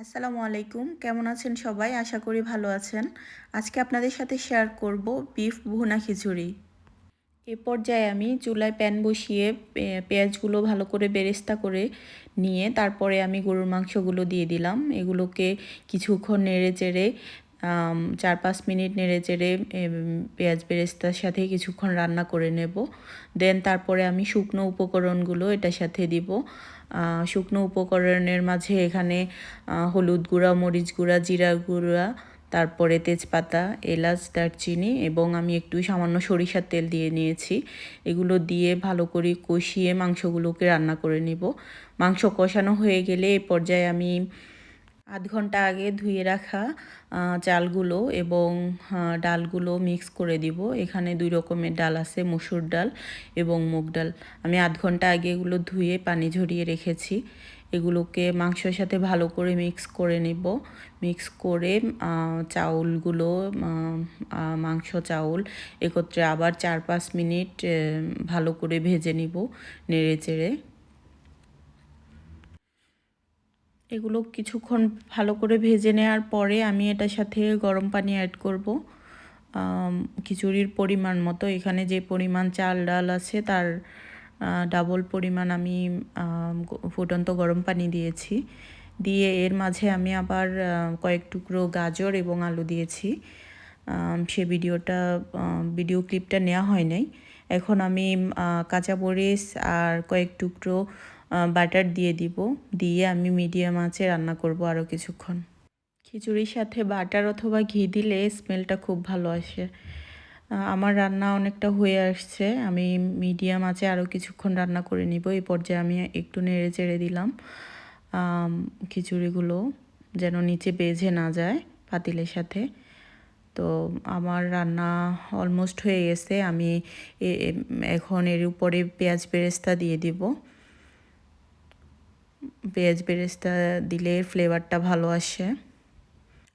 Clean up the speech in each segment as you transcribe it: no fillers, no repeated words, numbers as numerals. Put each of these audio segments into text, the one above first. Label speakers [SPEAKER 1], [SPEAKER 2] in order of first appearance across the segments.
[SPEAKER 1] আসসালামু আলাইকুম, কেমন আছেন সবাই? আশা করি ভালো আছেন। আজকে আপনাদের সাথে শেয়ার করব বিফ ভুনা খিচুড়ি। এ পর্যায়ে আমি চুলায় প্যান বসিয়ে পেঁয়াজগুলো ভালো করে বেরেস্তা করে নিয়ে তারপরে আমি গরুর মাংসগুলো দিয়ে দিলাম। এগুলোকে কিছুক্ষণ নেড়েচেড়ে 4-5 মিনিট নেড়েচেড়ে পেঁয়াজ বেরেস্তার সাথে কিছুক্ষণ রান্না করে নেব। দেন তারপরে আমি শুকনো উপকরণগুলো এটার সাথে দিব। শুকনো উপকরণের মাঝে এখানে হলুদ গুঁড়া, মরিচ গুঁড়া, জিরা গুঁড়া, তারপরে তেজপাতা, এলাচ, দারচিনি এবং আমি একটু সামান্য সরিষার তেল দিয়ে নিয়েছি। এগুলো দিয়ে ভালো করে কষিয়ে মাংসগুলোকে রান্না করে নিব। মাংস কষানো হয়ে গেলে এ পর্যায়ে আমি আধ ঘন্টা আগে ধুয়ে রাখা চালগুলো এবং ডালগুলো মিক্স করে দিব। এখানে 2 রকমের ডাল আছে, মসুর ডাল এবং মুগ ডাল। আমি আধ ঘন্টা আগে এগুলো ধুয়ে পানি ঝরিয়ে রেখেছি। এগুলোকে মাংসের সাথে ভালো করে মিক্স করে নেব। মিক্স করে চাউলগুলো, মাংস চাউল একত্রে আবার 4-5 মিনিট ভালো করে ভেজে নিব নেড়েচেড়ে। এগুলো কিছুক্ষণ ভালো করে ভেজে নেওয়ার পরে আমি এটার সাথে গরম পানি অ্যাড করব খিচুড়ির পরিমাণ মতো। এখানে যে পরিমাণ চাল ডাল আছে তার ডাবল পরিমাণ আমি ফুটন্ত গরম পানি দিয়েছি। দিয়ে এর মাঝে আমি আবার কয়েক টুকরো গাজর এবং আলু দিয়েছি। সে ভিডিও ক্লিপটা নেওয়া হয় নাই। এখন আমি কাঁচামরিচ আর কয়েক টুকরো বাটার দিয়ে দিব। দিয়ে আমি মিডিয়াম আঁচে রান্না করব আরও কিছুক্ষণ। খিচুড়ির সাথে বাটার অথবা ঘি দিলে স্মেলটা খুব ভালো আসে। আমার রান্না অনেকটা হয়ে আসছে। আমি মিডিয়াম আঁচে আরও কিছুক্ষণ রান্না করে নিব। এই পর্যায়ে আমি একটু নেড়ে চেড়ে দিলাম খিচুড়িগুলো যেন নিচে বেজে না যায় পাতিলের সাথে। তো আমার রান্না অলমোস্ট হয়ে গেছে। আমি এখন এর উপরে পেঁয়াজ বেরেস্তা দিয়ে দিব। পেঁয়াজ বেরেস্তা দিলে ফ্লেভারটা ভালো আসে।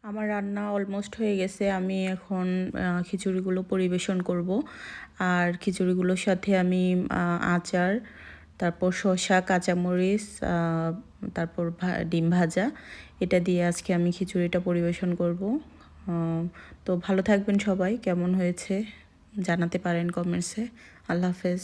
[SPEAKER 1] আমার রান্না অলমোস্ট হয়ে গেছে। আমি এখন খিচুড়িগুলো পরিবেশন করব। আর খিচুড়িগুলোর সাথে আমি আচার, তারপর শসা, কাঁচামরিচ, তারপর ডিম ভাজা, এটা দিয়ে আজকে আমি খিচুড়িটা পরিবেশন করব। তো ভালো থাকবেন সবাই। কেমন হয়েছে জানাতে পারেন কমেন্টসে। আল্লাহ হাফেজ।